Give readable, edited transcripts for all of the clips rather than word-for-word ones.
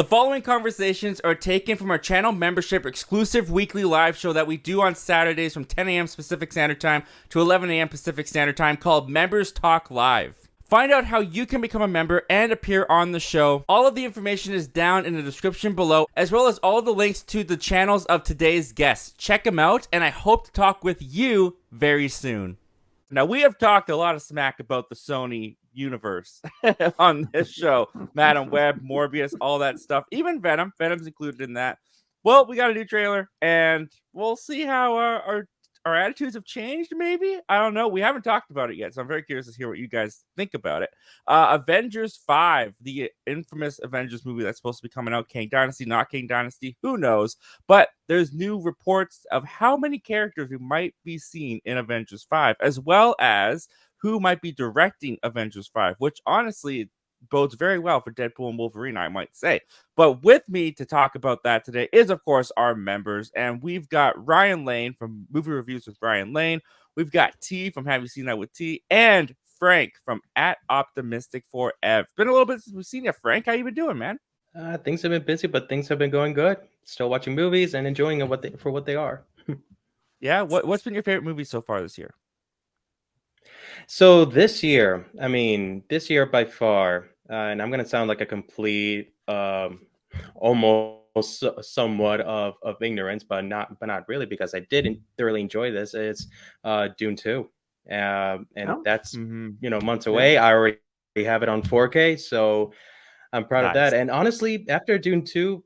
The following conversations are taken from our channel membership exclusive weekly live show that we do on Saturdays from 10 a.m. Pacific Standard Time to 11 a.m. Pacific Standard Time called Members Talk Live. Find out how you can become a member and appear on the show. All of the information is down in the description below, as well as all the links to the channels of today's guests. Check them out, and I hope to talk with you very soon. Now, we have talked a lot of smack about the Sony universe on this show. Madam Web, Morbius, all that stuff. Even Venom. Venom's included in that. Well, we got a new trailer, and we'll see how our attitudes have changed, maybe? I don't know. We haven't talked about it yet, so I'm very curious to hear what you guys think about it. Avengers 5, the infamous Avengers movie that's supposed to be coming out. Kang Dynasty, not Kang Dynasty, who knows? But there's new reports of how many characters we might be seeing in Avengers 5, as well as who might be directing Avengers 5, which honestly bodes very well for Deadpool and Wolverine, I might say. But with me to talk about that today is, of course, our members. And we've got Ryan Lane from Movie Reviews with Ryan Lane. We've got T from Have You Seen That with T? And Frank from @OptimisticForEv. It's been a little bit since we've seen you, Frank. How you been doing, man? Things have been busy, but things have been going good. Still watching movies and enjoying them for what they are. Yeah, what's been your favorite movie so far this year? So this year by far, and I'm going to sound like a complete, almost somewhat of ignorance, but not really, because I didn't thoroughly enjoy this. It's Dune 2, and that's months away. I already have it on 4K, so I'm proud of that. And honestly, after Dune 2,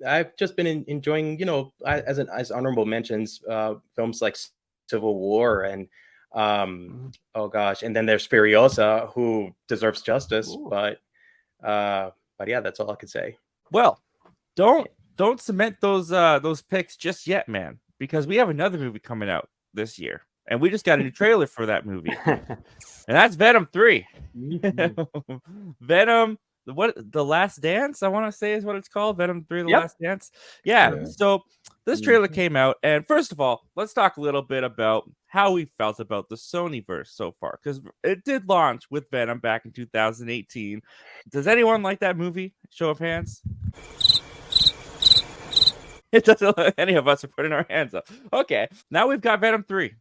I've just been enjoying, as honorable mentions, films like Civil War and oh gosh, and then there's Furiosa, who deserves justice. Ooh. But yeah, that's all I can say. Well, don't cement those picks just yet, man, because we have another movie coming out this year, and we just got a new trailer for that movie, and that's Venom 3. Venom, the Last Dance, I want to say is what it's called. Venom 3, the Last Dance. Yeah. So this trailer came out, and first of all, let's talk a little bit about how we felt about the Sonyverse so far, because it did launch with Venom back in 2018. Does anyone like that movie? Show of hands. It doesn't look like any of us are putting our hands up. Okay, now we've got Venom 3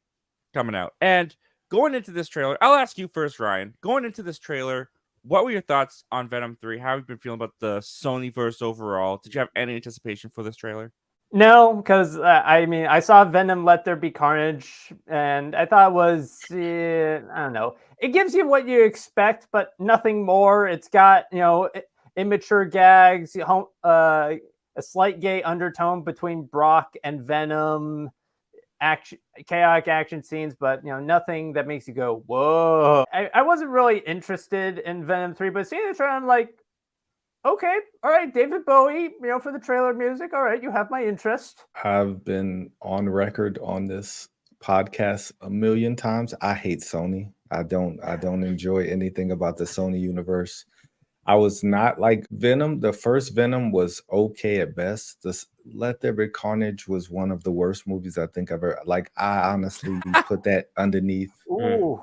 coming out, and going into this trailer, I'll ask you first, Ryan. Going into this trailer, what were your thoughts on Venom 3? How have you been feeling about the Sonyverse overall? Did you have any anticipation for this trailer? No, because I saw Venom Let There Be Carnage, and I thought it was, I don't know. It gives you what you expect, but nothing more. It's got, immature gags, a slight gay undertone between Brock and Venom, chaotic action scenes, but nothing that makes you go, whoa. I wasn't really interested in Venom 3, but seeing the trailer, I'm like, okay, all right, David Bowie, for the trailer music, all right, you have my interest. I've been on record on this podcast a million times. I hate Sony. I don't enjoy anything about the Sony universe. I was not like Venom. The first Venom was okay at best. This Let There Be Carnage was one of the worst movies I think I've ever. Like, I honestly put that underneath. Ooh.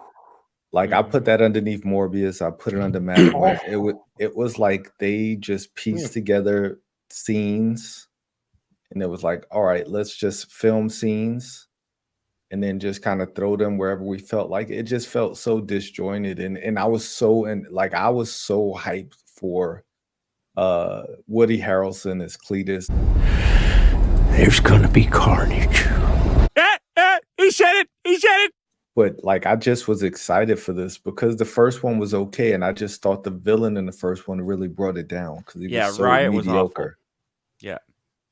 Like, I put that underneath Morbius. I put it under Madam Web. It was like they just pieced together scenes, and it was like, all right, let's just film scenes and then just kind of throw them wherever we felt like. It just felt so disjointed, and I was so hyped for Woody Harrelson as Cletus. There's gonna be carnage. He said it. But like, I just was excited for this because the first one was okay, and I just thought the villain in the first one really brought it down because he was so Riot mediocre. Was yeah.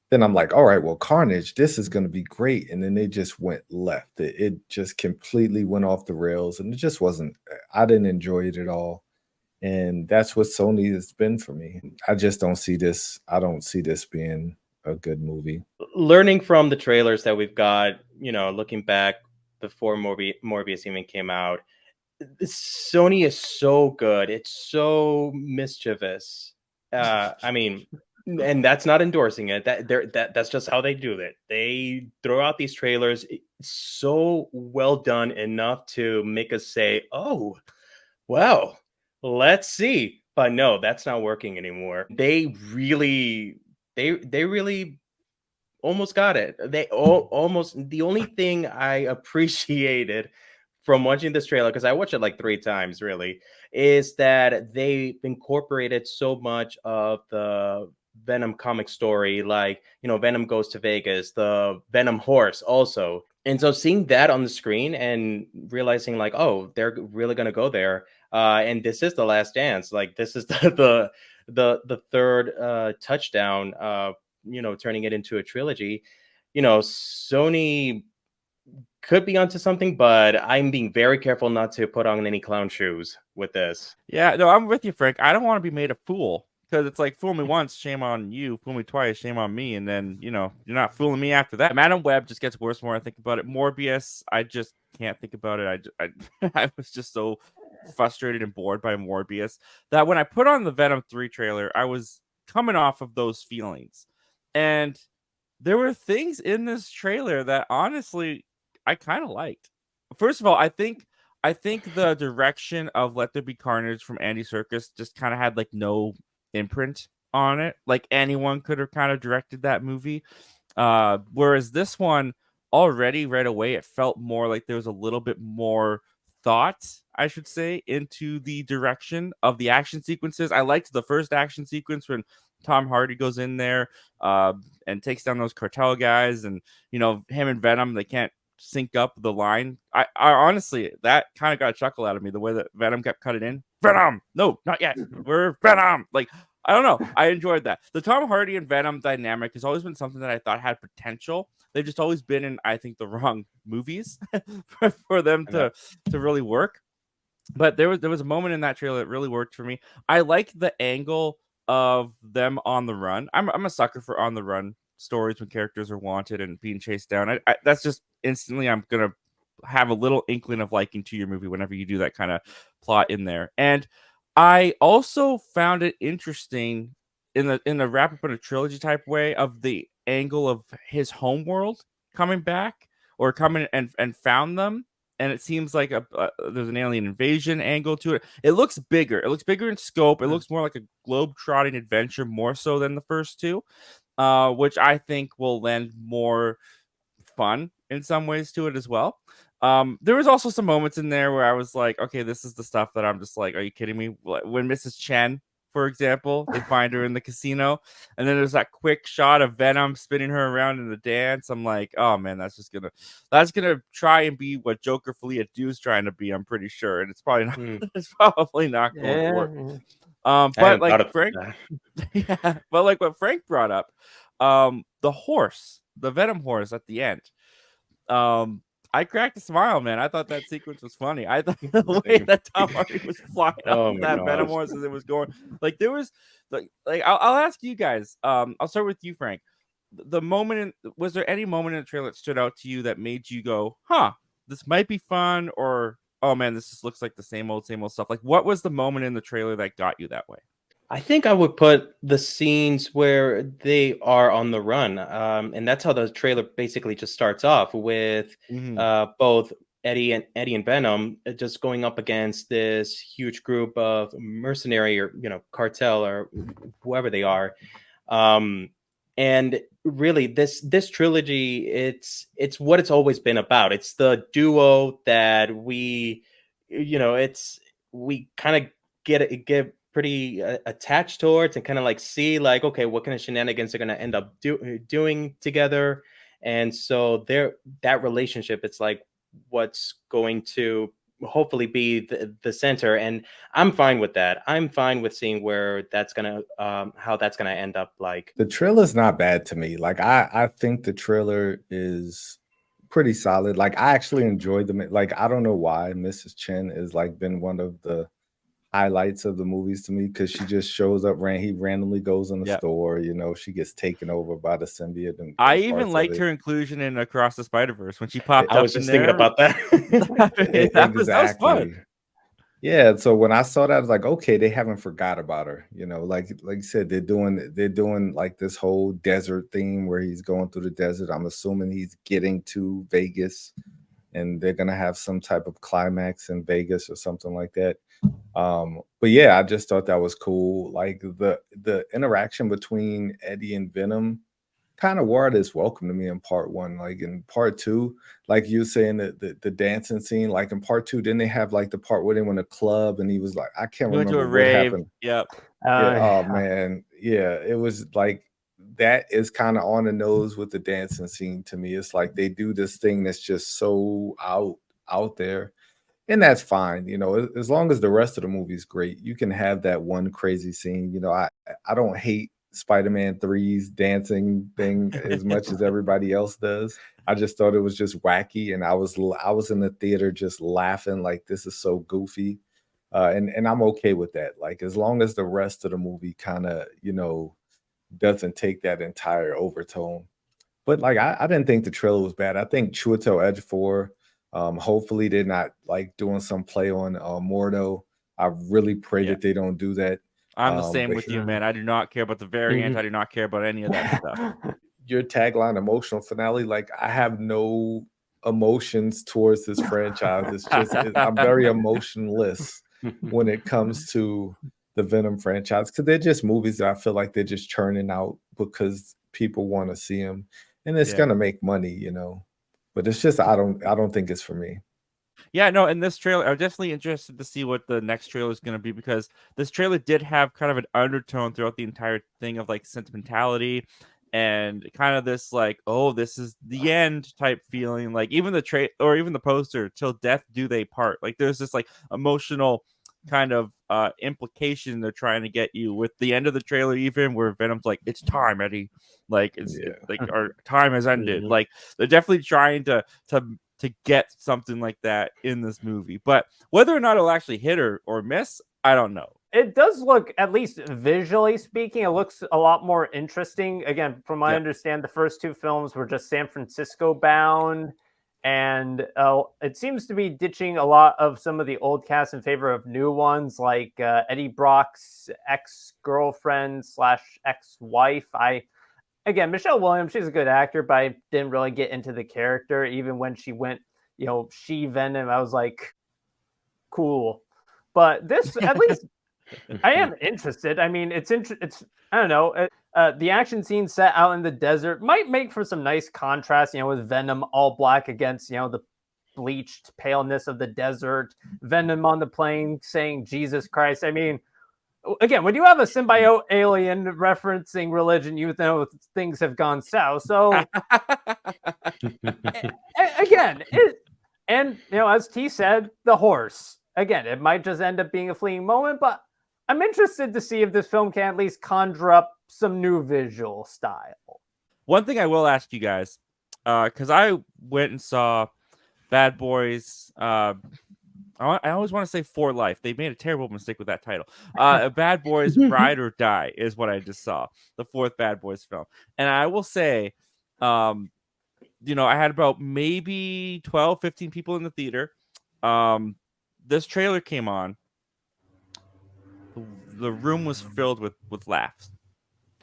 Then I'm like, all right, well, Carnage, this is going to be great, and then they just went left. It just completely went off the rails, and it just wasn't. I didn't enjoy it at all, and that's what Sony has been for me. I just don't see this. I don't see this being a good movie. Learning from the trailers that we've got, looking back before Morbius even came out, Sony is so good. It's so mischievous. And that's not endorsing it. That's just how they do it. They throw out these trailers so well done enough to make us say, "Oh, well, let's see." But no, that's not working anymore. They really almost got it. They almost, the only thing I appreciated from watching this trailer, because I watched it like 3 times really, is that they incorporated so much of the Venom comic story, like, you know, Venom goes to Vegas, the Venom horse also. And so seeing that on the screen and realizing like, oh, they're really gonna go there. And this is the last dance. Like, this is the third touchdown, you know, turning it into a trilogy. You know, Sony could be onto something, but I'm being very careful not to put on any clown shoes with this. Yeah, no, I'm with you, Frank. I don't want to be made a fool, because it's like, fool me once, shame on you. Fool me twice, shame on me. And then, you know, you're not fooling me after that. Madam Web just gets worse the more I think about it. Morbius, I just can't think about it. I was just so frustrated and bored by Morbius that when I put on the Venom 3 trailer, I was coming off of those feelings. And there were things in this trailer that honestly I kind of liked. First of all, I think the direction of Let There Be Carnage from Andy Serkis just kind of had like no imprint on it. Like, anyone could have kind of directed that movie. Whereas this one, already right away, it felt more like there was a little bit more thought, I should say, into the direction of the action sequences. I liked the first action sequence when Tom Hardy goes in there and takes down those cartel guys, and, you know, him and Venom, they can't sync up the line. I honestly, that kind of got a chuckle out of me, the way that Venom kept cutting in. Venom, no, not yet. We're Venom. Like, I don't know. I enjoyed that. The Tom Hardy and Venom dynamic has always been something that I thought had potential. They've just always been in, I think, the wrong movies for them to really work. But there was a moment in that trailer that really worked for me. I liked the angle of them on the run. I'm a sucker for on the run stories when characters are wanted and being chased down. That's just instantly, I'm gonna have a little inkling of liking to your movie whenever you do that kind of plot in there. And I also found it interesting in the wrap up in a trilogy type way of the angle of his home world coming back, or coming and found them. And it seems like there's an alien invasion angle to it. It looks bigger. It looks bigger in scope. It looks more like a globe-trotting adventure, more so than the first two, which I think will lend more fun in some ways to it as well. There was also some moments in there where I was like, okay, this is the stuff that I'm just like, are you kidding me? When Mrs. Chen, for example, they find her in the casino, and then there's that quick shot of Venom spinning her around in the dance. I'm like, oh man, that's gonna try and be what Joker Folia Du's trying to be, I'm pretty sure, and it's probably not. It's probably not going to work. But like Frank, yeah, but like what Frank brought up, the horse, the Venom horse at the end, I cracked a smile, man. I thought that sequence was funny. I thought the way that Tom Hardy was flying up that Venom horse as it was going, like, there was like I'll ask you guys. I'll start with you, Frank. The moment was there any moment in the trailer that stood out to you that made you go, huh, this might be fun, or, oh man, this just looks like the same old stuff? Like, what was the moment in the trailer that got you that way? I think I would put the scenes where they are on the run. And that's how the trailer basically just starts off with both Eddie and Venom just going up against this huge group of mercenary, or, you know, cartel, or whoever they are. And really this trilogy, it's what it's always been about. It's the duo that we kind of get pretty attached towards, and kind of like see like, okay, what kind of shenanigans they're going to end up doing together. And so that relationship, it's like what's going to hopefully be the center, and I'm fine with that. I'm fine with seeing where that's gonna how that's gonna end up. Like, the trailer's not bad to me. Like, I think the trailer is pretty solid. Like, I actually enjoyed them. Like, I don't know why Mrs. Chen is like been one of the highlights of the movies to me, because she just shows up, he randomly goes in the store, you know, she gets taken over by the symbiote. And I even liked her inclusion in Across the Spider-Verse when she popped up. I was just thinking about that. that was fun. Yeah, so when I saw that, I was like, okay, they haven't forgot about her. You know, like you said, they're doing like this whole desert theme where he's going through the desert. I'm assuming he's getting to Vegas. and they're gonna have some type of climax in Vegas or something like that. But yeah, I just thought that was cool. Like the interaction between Eddie and Venom kind of wore its welcome to me in part one. Like in part two, like you saying the dancing scene, like in part two, didn't they have like the part where they went to a club and he was like, I can't We went to a remember what rave. happened. Yep. Yeah, oh man. Yeah, it was like that is kind of on the nose with the dancing scene to me. It's like they do this thing that's just so out there. And that's fine, you know, as long as the rest of the movie is great. You can have that one crazy scene. You know, I don't hate Spider-Man 3's dancing thing as much as everybody else does. I just thought it was just wacky, and I was in the theater just laughing like this is so goofy. And I'm okay with that. Like as long as the rest of the movie kind of, you know, doesn't take that entire overtone. But like I didn't think the trailer was bad. I think Chiwetel Ejiofor, hopefully they're not like doing some play on Mordo. I really pray that they don't do that. I'm the same with you, man. I do not care about the variant. I do not care about any of that stuff. Your tagline, emotional finale, like I have no emotions towards this franchise. It's just I'm very emotionless when it comes to the Venom franchise because they're just movies that I feel like they're just churning out because people want to see them, and it's gonna make money, you know. But it's just I don't think it's for me. Yeah, no, in this trailer, I'm definitely interested to see what the next trailer is going to be because this trailer did have kind of an undertone throughout the entire thing of like sentimentality and kind of this like, oh, this is the end type feeling. Like even the or even the poster, till death do they part. Like there's this like emotional kind of implication they're trying to get you with the end of the trailer, even where Venom's like, it's time, Eddie. Like it's like our time has ended. Like they're definitely trying to get something like that in this movie. But whether or not it'll actually hit or miss, I don't know. It does look, at least visually speaking, it looks a lot more interesting. Again, from my understand, the first two films were just San Francisco bound. And it seems to be ditching a lot of some of the old cast in favor of new ones, like Eddie Brock's ex-girlfriend / ex-wife. Again, Michelle Williams, she's a good actor, but I didn't really get into the character. Even when she went, you know, she Venom, I was like, cool. But this, at least, I am interested. I mean, it's I don't know. The action scene set out in the desert might make for some nice contrast, you know, with Venom all black against, you know, the bleached paleness of the desert. Venom on the plane saying Jesus Christ. I mean, again, when you have a symbiote alien referencing religion, you know things have gone south. So again, and you know, as T said, the horse. Again, it might just end up being a fleeting moment, but I'm interested to see if this film can at least conjure up some new visual style. One thing I will ask you guys, because I went and saw Bad Boys. I always want to say For Life. They made a terrible mistake with that title. Bad Boys Ride or Die is what I just saw. The fourth Bad Boys film. And I will say, you know, I had about maybe 12, 15 people in the theater. This trailer came on. The room was filled with laughs.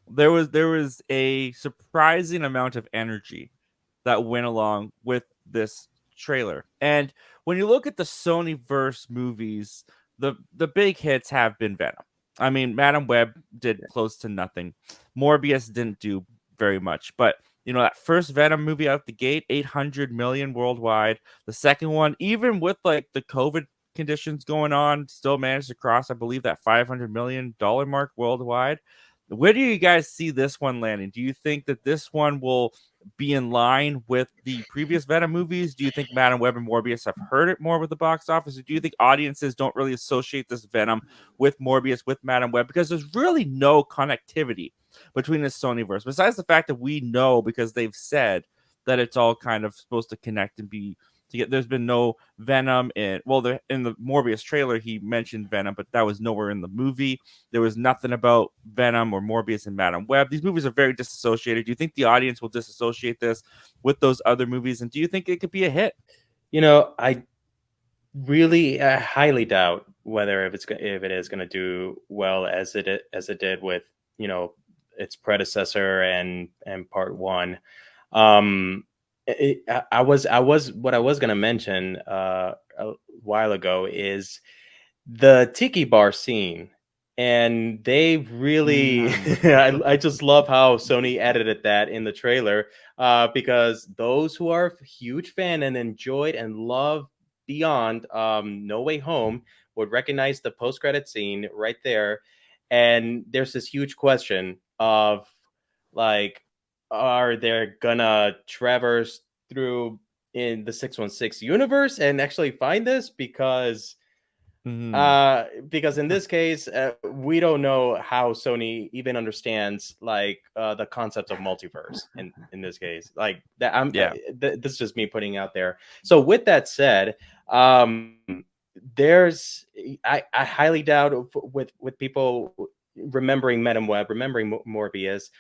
There was a surprising amount of energy that went along with this trailer. And when you look at the Sony verse movies, the big hits have been Venom. I mean, Madam Web did close to nothing. Morbius didn't do very much, but you know, that first Venom movie out the gate, 800 million worldwide. The second one, even with like the COVID conditions going on, still managed to cross, I believe, that $500 million mark worldwide. Where do you guys see this one landing? Do you think that this one will be in line with the previous Venom movies? Do you think Madam Web and Morbius have hurt it more with the box office? Or do you think audiences don't really associate this Venom with Morbius, with Madam Web? Because there's really no connectivity between the Sonyverse, besides the fact that we know, because they've said that it's all kind of supposed to connect and be together. There's been no Venom in the Morbius trailer. He mentioned Venom, but that was nowhere in the movie. There was nothing about Venom or Morbius and Madam Web. These movies are very disassociated. Do you think the audience will disassociate this with those other movies, and do you think it could be a hit? You know, I really highly doubt whether if it is going to do well as it did with, you know, its predecessor and part one. I was what I was gonna mention a while ago is the tiki bar scene, and they really I just love how Sony edited that in the trailer, because those who are a huge fan and enjoyed and love Beyond No Way Home would recognize the post-credit scene right there. And there's this huge question of, like, are they gonna traverse through in the 616 universe and actually find this? Because in this case, we don't know how Sony even understands, like, the concept of multiverse in this case. Like that, this is just me putting out there. So with that said, there's I highly doubt with people remembering Madam Web, remembering Morbius,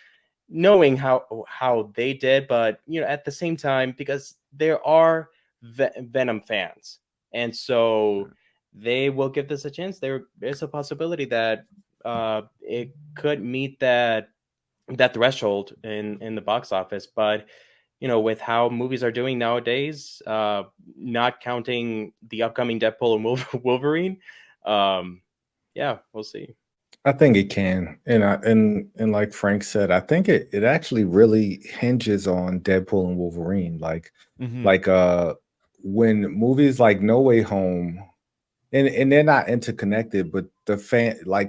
knowing how they did, but at the same time, because there are Venom fans, and so they will give this a chance. There's a possibility that it could meet that threshold in the box office. But with how movies are doing nowadays, not counting the upcoming Deadpool and Wolverine, yeah, we'll see. I think it can, and like Frank said, I think it actually really hinges on Deadpool and Wolverine. Like when movies like No Way Home, and they're not interconnected, but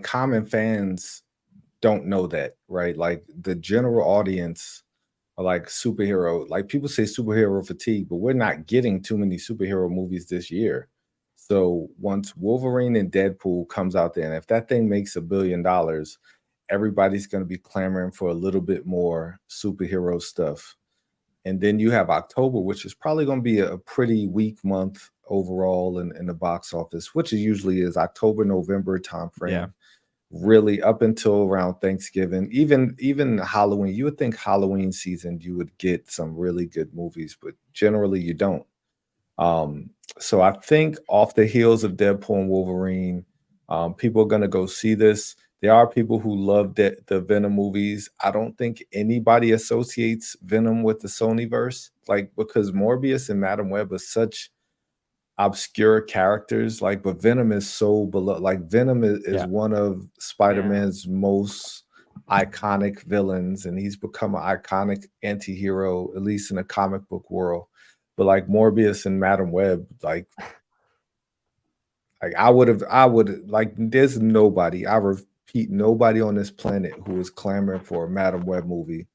common fans don't know that, right? Like the general audience are like superhero, like people say superhero fatigue, but we're not getting too many superhero movies this year. So once Wolverine and Deadpool comes out there, and if that thing makes $1 billion, everybody's going to be clamoring for a little bit more superhero stuff. And then you have October, which is probably going to be a pretty weak month overall in the box office, which it usually is October, November timeframe. Yeah. Really up until around Thanksgiving, even Halloween. You would think Halloween season you would get some really good movies, but generally you don't. So I think off the heels of Deadpool and Wolverine, people are going to go see this. There are people who love the Venom movies. I don't think anybody associates Venom with the Sonyverse, like, because Morbius and Madam Web are such obscure characters. Like, but Venom is so beloved. Like, Venom is one of Spider-Man's most iconic villains, and he's become an iconic anti-hero, at least in the comic book world. But like Morbius and Madam Web, like I would like, there's nobody, I repeat, nobody on this planet who is clamoring for a Madam Web movie.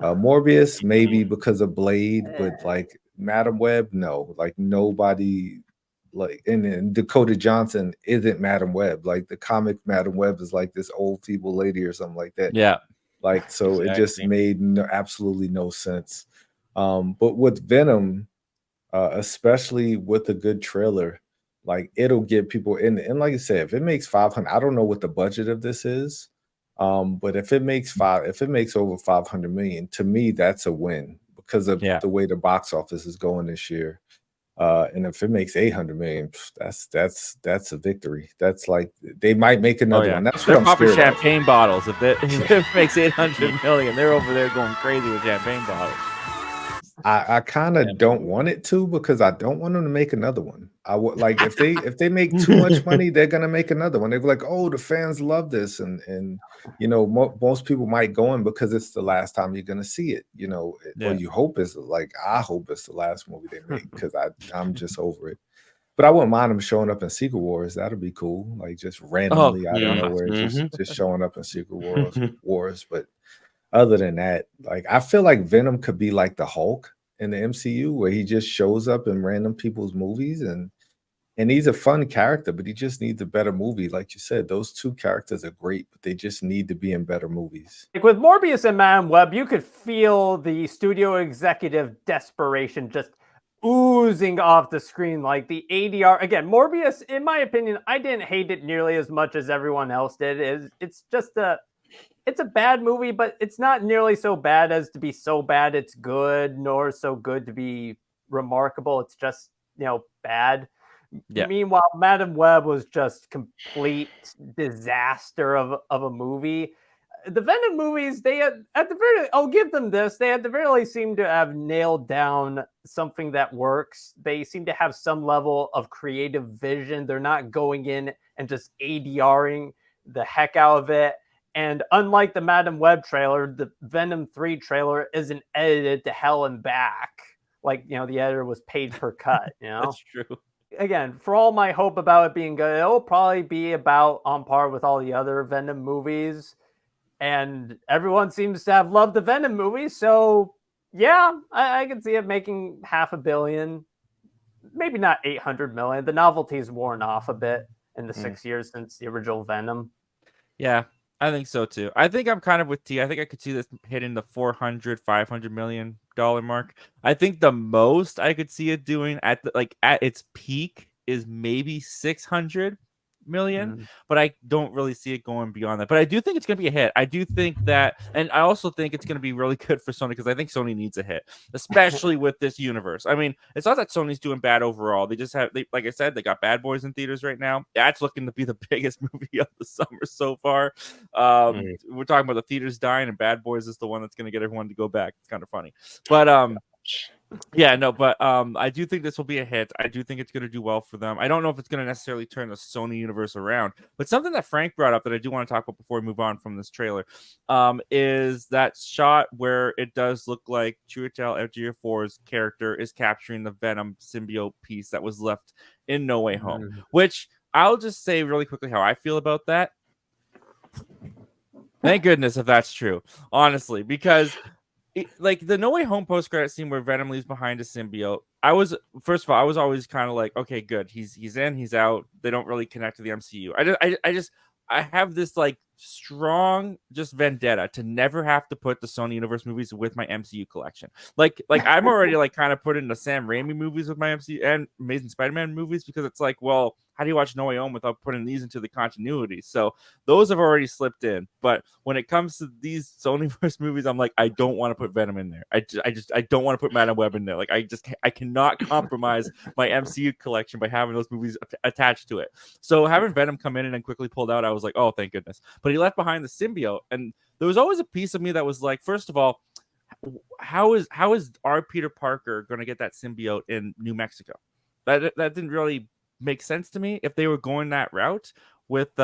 Morbius, maybe because of Blade, but like Madam Web, no. Like nobody, like, and Dakota Johnson isn't Madam Web. Like the comic Madam Web is like this old feeble lady or something like that. Yeah. Like, so exactly. It just made absolutely no sense. But with Venom, especially with a good trailer, like it'll get people in. And like I said, if it makes 500, I don't know what the budget of this is, but if it makes over 500 million, to me that's a win because of the way the box office is going this year. And if it makes 800 million, that's a victory. That's like, they might make another one. That's what I'm popping scared champagne bottles. If it makes 800 million, they're over there going crazy with champagne bottles. I kind of don't want it to, because I don't want them to make another one. I would like, if they make too much money, they're gonna make another one. They're like, oh, the fans love this, and most people might go in because it's the last time you're gonna see it. Or you hope it's like, I hope it's the last movie they make, because I'm just over it. But I wouldn't mind them showing up in Secret Wars. That'd be cool. Like just randomly out of nowhere, just showing up in Secret Wars. But other than that, like, I feel like Venom could be like the Hulk in the MCU, where he just shows up in random people's movies, and he's a fun character, but he just needs a better movie. Like you said, those two characters are great, but they just need to be in better movies. Like with Morbius and Madam Web, you could feel the studio executive desperation just oozing off the screen, like the ADR. Again, Morbius, in my opinion, I didn't hate it nearly as much as everyone else did. It's just it's a bad movie, but it's not nearly so bad as to be so bad it's good, nor so good to be remarkable. It's just, bad. Yeah. Meanwhile, Madam Web was just complete disaster of a movie. the Venom movies, they had, at the very, I'll give them this, they at the very least seem to have nailed down something that works. They seem to have some level of creative vision. They're not going in and just ADRing the heck out of it. And unlike the Madam Web trailer, the Venom 3 trailer isn't edited to hell and back. Like, the editor was paid per cut, That's true. Again, for all my hope about it being good, it'll probably be about on par with all the other Venom movies. And everyone seems to have loved the Venom movies. So, yeah, I can see it making $500 million. Maybe not 800 million. The novelty's worn off a bit in the 6 years since the original Venom. Yeah, I think so too. I think I'm kind of with T. I think I could see this hitting the $400-500 million mark. I think the most I could see it doing at its peak is maybe 600 million, but I don't really see it going beyond that. But I do think it's going to be a hit. I do think that, and I also think it's going to be really good for Sony because I think Sony needs a hit, especially with this universe. I mean, it's not that Sony's doing bad overall. They just have, like I said, they got Bad Boys in theaters right now. That's looking to be the biggest movie of the summer so far. We're talking about the theaters dying, and Bad Boys is the one that's going to get everyone to go back. It's kind of funny, but I do think this will be a hit. I do think it's going to do well for them. I don't know if it's going to necessarily turn the Sony universe around, but something that Frank brought up that I do want to talk about before we move on from this trailer is that shot where it does look like Chiwetel Ejiofor's character is capturing the Venom symbiote piece that was left in No Way Home, which I'll just say really quickly how I feel about that. Thank goodness if that's true, honestly, because like the No Way Home post-credit scene where Venom leaves behind a symbiote, I was always kind of like, okay, good, he's in, he's out. They don't really connect to the MCU. I have this like strong just vendetta to never have to put the Sony Universe movies with my MCU collection. Like I'm already like kind of put in the Sam Raimi movies with my MCU and Amazing Spider-Man movies because it's like, well, how do you watch No Way Home without putting these into the continuity? So those have already slipped in. But when it comes to these Sonyverse movies, I'm like, I don't want to put Venom in there. I don't want to put Madam Web in there. Like I cannot compromise my MCU collection by having those movies attached to it. So having Venom come in and then quickly pulled out, I was like, oh, thank goodness. But he left behind the symbiote, and there was always a piece of me that was like, first of all, how is our Peter Parker going to get that symbiote in New Mexico? That didn't really make sense to me if they were going that route with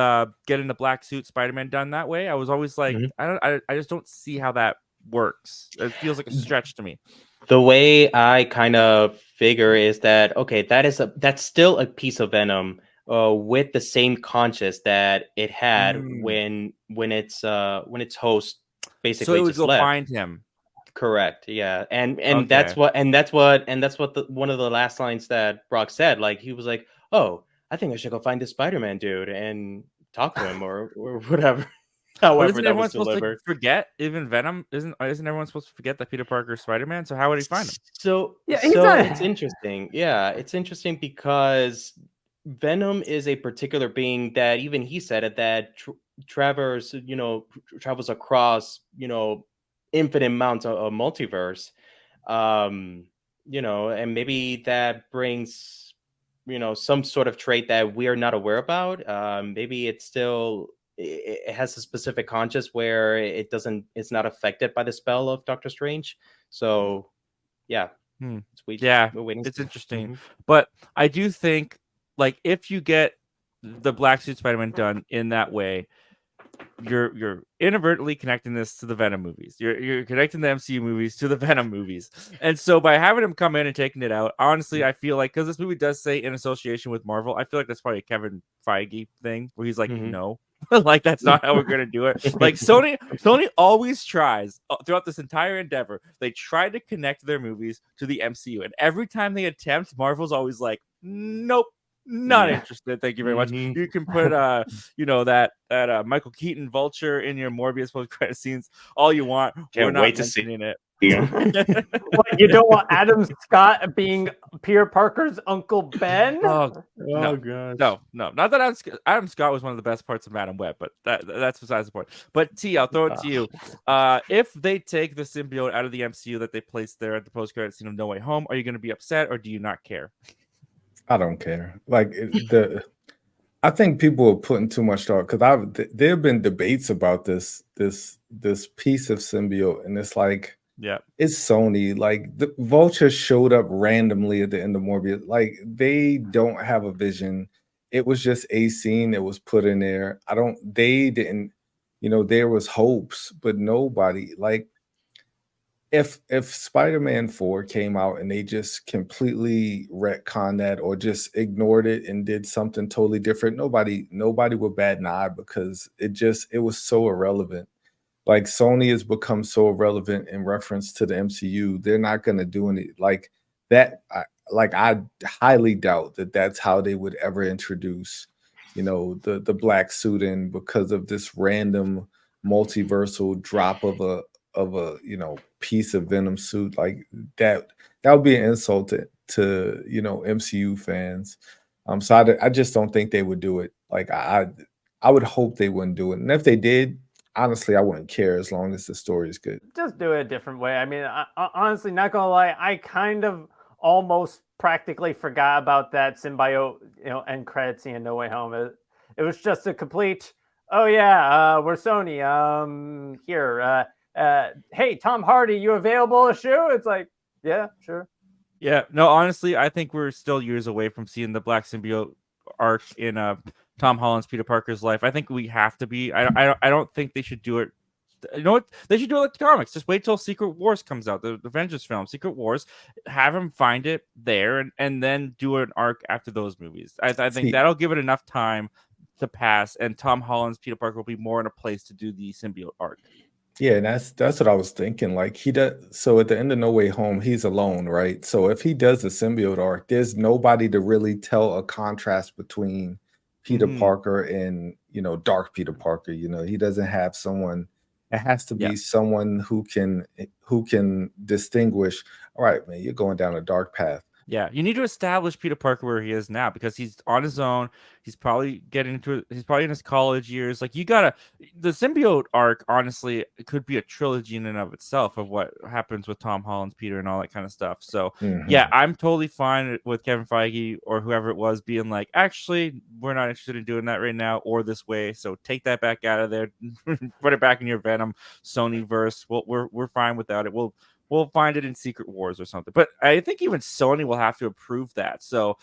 getting the black suit Spider-Man done that way. I was always like, I just don't see how that works. It feels like a stretch to me. The way I kind of figure is that, okay, that's still a piece of Venom with the same conscience that it had when its host basically so it would just go left. Find him. Correct. Yeah. And Okay. that's what one of the last lines that Brock said. Like, he was like, oh, I think I should go find this Spider-Man dude and talk to him or whatever. However, that was delivered. Forget even Venom isn't everyone supposed to forget that Peter Parker is Spider-Man? So how would he find him? So it's interesting. Yeah, it's interesting because Venom is a particular being that even he said it that travels across infinite amounts of multiverse, and maybe that brings some sort of trait that we are not aware about. Maybe it has a specific conscience where it's not affected by the spell of Doctor Strange. So yeah, it's interesting. But I do think, like, if you get the Black Suit Spider-Man done in that way, you're inadvertently connecting this to the Venom movies. You're connecting the MCU movies to the Venom movies. And so by having him come in and taking it out, honestly, I feel like, because this movie does say in association with Marvel, I feel like that's probably a Kevin Feige thing where he's like, no, like, that's not how we're going to do it. Like, Sony always tries throughout this entire endeavor. They try to connect their movies to the MCU. And every time they attempt, Marvel's always like, nope. Not interested. Thank you very much. You can put that Michael Keaton Vulture in your Morbius post-credit scenes all you want. Can't wait to see it. What, you don't want Adam Scott being Peter Parker's Uncle Ben? God. No. Not that Adam Scott was one of the best parts of Madam Web, but that's besides the point. But T, I'll throw it to you. If they take the symbiote out of the MCU that they placed there at the post-credit scene of No Way Home, are you going to be upset or do you not care? I don't care. Like I think people are putting too much thought because there have been debates about this piece of symbiote, and it's like Yeah. it's Sony. Like the Vulture showed up randomly at the end of Morbius. Like they don't have a vision. It was just a scene that was put in there. They didn't, there was hopes, but nobody like if Spider-Man 4 came out and they just completely retconned that or just ignored it and did something totally different, nobody would bat an eye because it was so irrelevant. Like Sony has become so irrelevant in reference to the MCU. They're not going to do any like that. I highly doubt that that's how they would ever introduce, the black suit in because of this random multiversal drop of a piece of Venom suit like that. That would be an insult to MCU fans. So I just don't think they would do it. Like I would hope they wouldn't do it, and if they did, honestly, I wouldn't care as long as the story is good. Just do it a different way. I mean, honestly, not gonna lie, I kind of almost practically forgot about that symbiote, end credit scene in No Way Home. It was just a complete, oh yeah, we're Sony. Here, hey, Tom Hardy, you available to shoot? It's like, yeah, sure. Yeah, no, honestly, I think we're still years away from seeing the Black Symbiote arc in Tom Holland's Peter Parker's life. I think we have to be. I don't think they should do it. You know what? They should do it like the comics. Just wait till Secret Wars comes out, the Avengers film, Secret Wars. Have him find it there, and then do an arc after those movies. I think that'll give it enough time to pass, and Tom Holland's Peter Parker will be more in a place to do the symbiote arc. Yeah, and that's what I was thinking. Like he does. So at the end of No Way Home, he's alone, right? So if he does the symbiote arc, there's nobody to really tell a contrast between Peter Parker and Dark Peter Parker. He doesn't have someone. It has to be someone who can distinguish. All right, man, you're going down a dark path. Yeah, you need to establish Peter Parker where he is now because he's on his own. He's probably he's probably in his college years. Like the symbiote arc, honestly, it could be a trilogy in and of itself of what happens with Tom Holland's Peter and all that kind of stuff. So yeah, I'm totally fine with Kevin Feige or whoever it was being like, actually, we're not interested in doing that right now or this way. So take that back out of there, put it back in your Venom Sony verse. We're fine without it. We'll find it in Secret Wars or something. But I think even Sony will have to approve that. So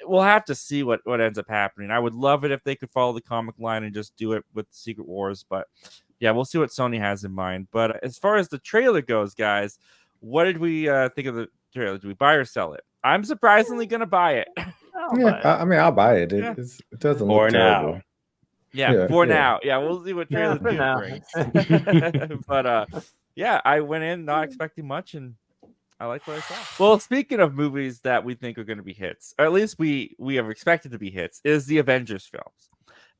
we'll have to see what ends up happening. I would love it if they could follow the comic line and just do it with Secret Wars. But yeah, we'll see what Sony has in mind. But as far as the trailer goes, guys, what did we think of the trailer? Do we buy or sell it? I'm surprisingly going to buy it. I mean, I'll buy it. It doesn't look terrible. Now. Yeah, now. Yeah, we'll see what trailer brings. But yeah, I went in not expecting much, and I like what I saw. Well, speaking of movies that we think are going to be hits, or at least we have expected to be hits, is the Avengers films.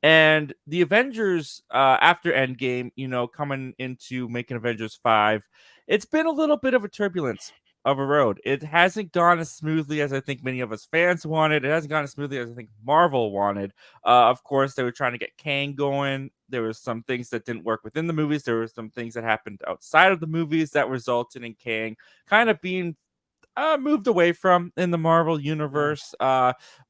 And the Avengers, after Endgame, coming into making Avengers 5, it's been a little bit of a turbulence of a road. It hasn't gone as smoothly as I think many of us fans wanted. It hasn't gone as smoothly as I think Marvel wanted. Of course, they were trying to get Kang going. There were some things that didn't work within the movies. There were some things that happened outside of the movies that resulted in Kang kind of being moved away from in the Marvel universe.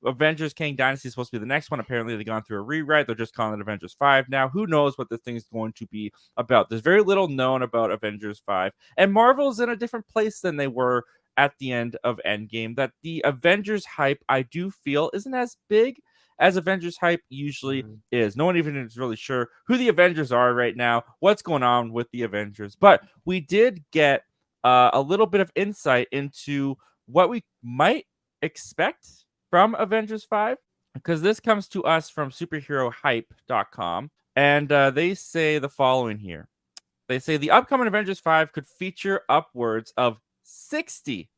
Avengers Kang Dynasty is supposed to be the next one. Apparently, they've gone through a rewrite. They're just calling it Avengers 5 now. Who knows what this thing is going to be about? There's very little known about Avengers 5. And Marvel's in a different place than they were at the end of Endgame. That the Avengers hype, I do feel, isn't as big as Avengers hype usually is. No one even is really sure who the Avengers are right now, what's going on with the Avengers. But we did get a little bit of insight into what we might expect from Avengers 5, because this comes to us from superherohype.com, and they say the following here. They say the upcoming Avengers 5 could feature upwards of 60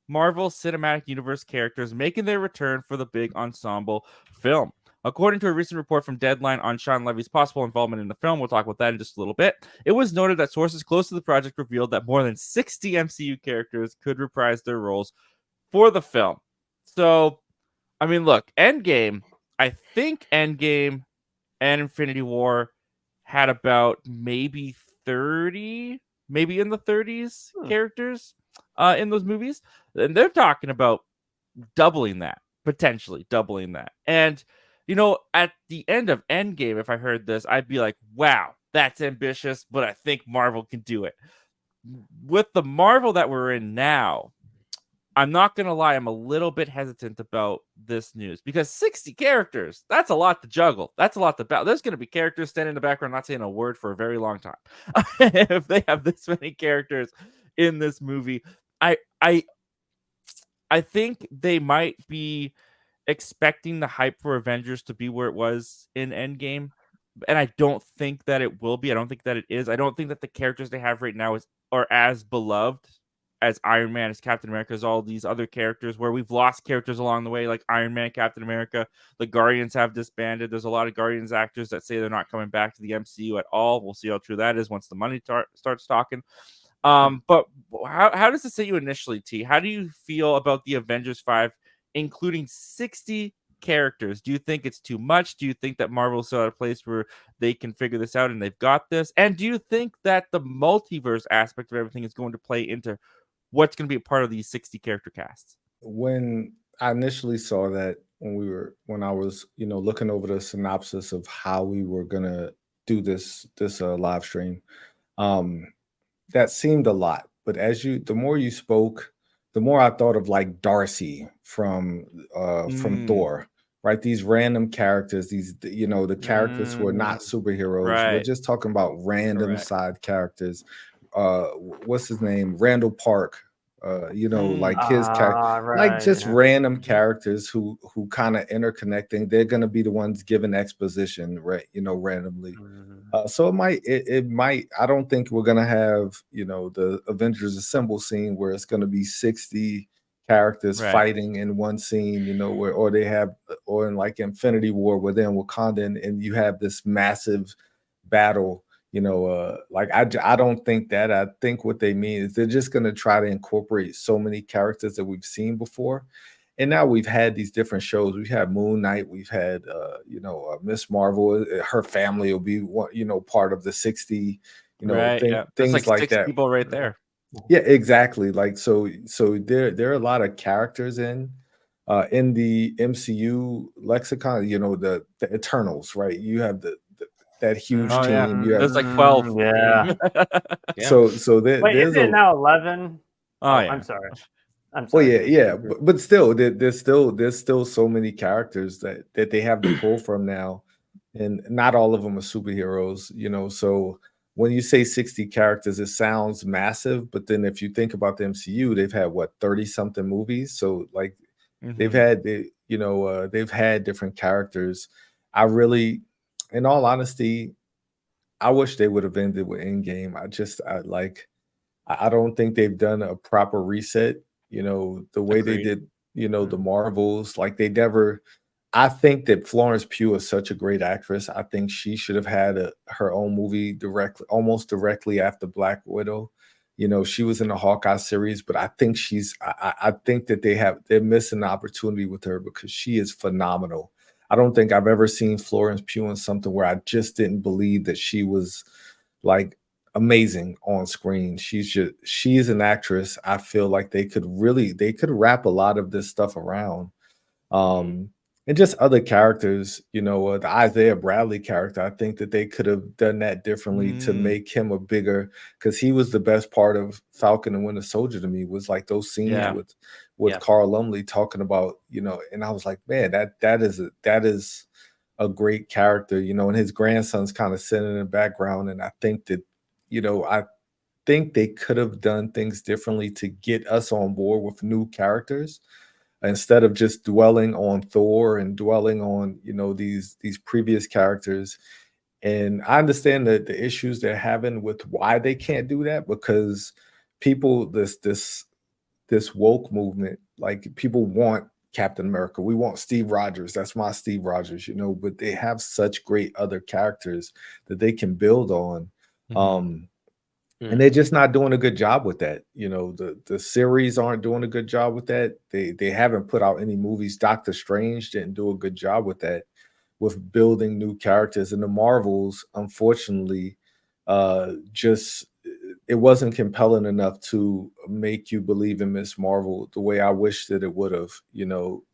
Marvel Cinematic Universe characters making their return for the big ensemble film. According to a recent report from Deadline on Shawn Levy's possible involvement in the film, we'll talk about that in just a little bit, it was noted that sources close to the project revealed that more than 60 MCU characters could reprise their roles for the film. So, I mean, look, Endgame, I think Endgame and Infinity War had about maybe 30, maybe in the 30s characters in those movies. And they're talking about doubling that, potentially doubling that. And at the end of Endgame, if I heard this, I'd be like, wow, that's ambitious, but I think Marvel can do it. With the Marvel that we're in now, I'm not going to lie, I'm a little bit hesitant about this news because 60 characters, that's a lot to juggle. That's a lot to battle. There's going to be characters standing in the background not saying a word for a very long time. If they have this many characters in this movie, I think they might be expecting the hype for Avengers to be where it was in Endgame. And I don't think that it will be. I don't think that it is. I don't think that the characters they have right now are as beloved as Iron Man, as Captain America, as all these other characters where we've lost characters along the way, like Iron Man, Captain America. The Guardians have disbanded. There's a lot of Guardians actors that say they're not coming back to the MCU at all. We'll see how true that is once the money starts talking. But how does this hit you initially, T? How do you feel about the Avengers 5, including 60 characters? Do you think it's too much? Do you think that Marvel's still at a place where they can figure this out and they've got this? And do you think that the multiverse aspect of everything is going to play into what's going to be a part of these 60 character casts? When I initially saw that, when I was looking over the synopsis of how we were gonna do this live stream, that seemed a lot. But the more you spoke, the more I thought of like Darcy from Thor, right? These random characters, the characters who are not superheroes. Right. We're just talking about random side characters. What's his name? Randall Park. Like his character, like just random characters who kind of interconnecting. They're gonna be the ones giving exposition, right? Randomly. So it might. I don't think we're gonna have the Avengers Assemble scene where it's gonna be 60 characters fighting in one scene, or in like Infinity War where they're in Wakanda and you have this massive battle. I don't think that. I think what they mean is they're just going to try to incorporate so many characters that we've seen before. And now we've had these different shows. We've had Moon Knight. We've had, Miss Marvel. Her family will be, part of the 60, things like that. People right there. Yeah, exactly. Like, so there are a lot of characters in the MCU lexicon, the Eternals, right? You have that huge team. Yeah. There's like 12. Yeah. So wait, there's is it now 11? Oh, yeah. I'm sorry. Well, yeah. But still, there's still so many characters that they have to pull from now, and not all of them are superheroes. So when you say 60 characters, it sounds massive, but then if you think about the MCU, they've had 30 something movies. So like they've had different characters. In all honesty, I wish they would have ended with Endgame. I don't think they've done a proper reset. The way they did, the Marvels, like they never. I think that Florence Pugh is such a great actress. I think she should have had her own movie almost directly after Black Widow. She was in the Hawkeye series, but I think I think that they're missing the opportunity with her because she is phenomenal. I don't think I've ever seen Florence Pugh in something where I just didn't believe that she was like amazing on screen. She is an actress. I feel like they could wrap a lot of this stuff around. And just other characters, the Isaiah Bradley character, I think that they could have done that differently to make him because he was the best part of Falcon and Winter Soldier to me, was like those scenes with Carl Lumley talking about, and I was like, man, that is a great character, and his grandson's kind of sitting in the background. And I think that, I think they could have done things differently to get us on board with new characters, instead of just dwelling on Thor and dwelling on, these previous characters. And I understand that the issues they're having with why they can't do that, because people, this woke movement, like people want Captain America. We want Steve Rogers. That's my Steve Rogers, but they have such great other characters that they can build on. And they're just not doing a good job with that. The series aren't doing a good job with that. They haven't put out any movies. Doctor Strange didn't do a good job with that, with building new characters. And the Marvels, unfortunately, it wasn't compelling enough to make you believe in Miss Marvel the way I wish that it would have.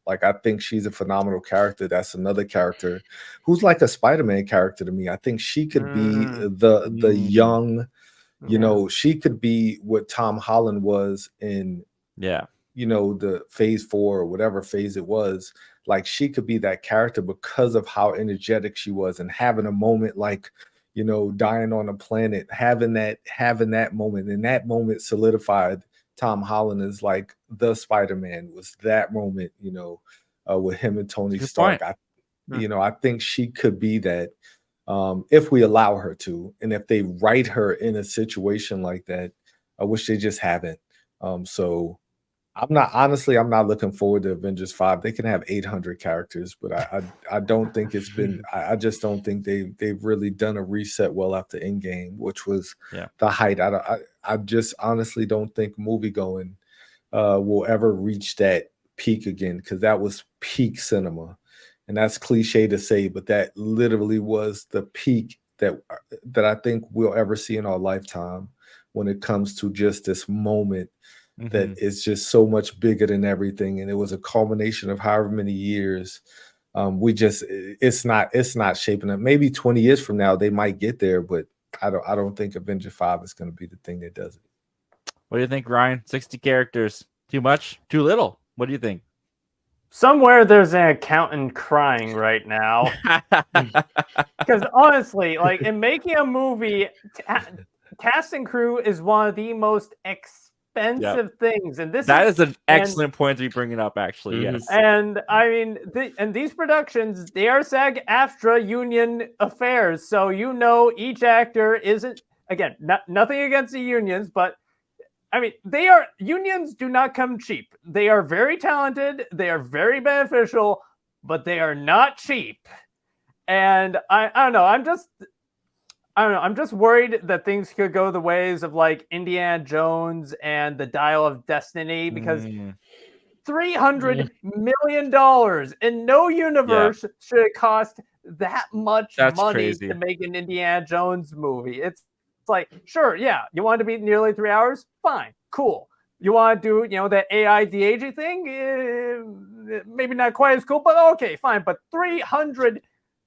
Like I think she's a phenomenal character. That's another character who's like a Spider-Man character to me. I think she could be the young, she could be what Tom Holland was in the phase 4 or whatever phase it was. Like she could be that character because of how energetic she was and having a moment like, dying on a planet, having that moment, and that moment solidified Tom Holland as like the Spider-Man. Was that moment, with him and Tony Stark. I think she could be that, if we allow her to, and if they write her in a situation like that. I wish they just haven't. So I'm not looking forward to Avengers 5. They can have 800 characters, but I don't think it's been. I just don't think they've really done a reset well after Endgame, which was the height. I just honestly don't think movie going will ever reach that peak again, because that was peak cinema, and that's cliche to say, but that literally was the peak that I think we'll ever see in our lifetime when it comes to just this moment. That is just so much bigger than everything, and it was a culmination of however many years. It's not shaping up. Maybe 20 years from now they might get there, but I don't think Avenger 5 is going to be the thing that does it. What do you think, Ryan? 60 characters, too much, too little? What do you think? Somewhere there's an accountant crying right now, because honestly, like in making a movie, cast and crew is one of the most expensive things, and that is an excellent point to be bringing up, actually. Yes, and I mean, and these productions, they are SAG-AFTRA union affairs, so each actor isn't, again, nothing against the unions, but I mean, unions do not come cheap. They are very talented, they are very beneficial, but they are not cheap. And I don't know, I'm just worried that things could go the ways of like Indiana Jones and the Dial of Destiny, because $300 million in no universe should it cost that much money to make an Indiana Jones movie. It's like, sure, yeah, you want it to be nearly 3 hours? Fine, cool. You want to do, that AI de-aging thing? Maybe not quite as cool, but okay, fine. But $300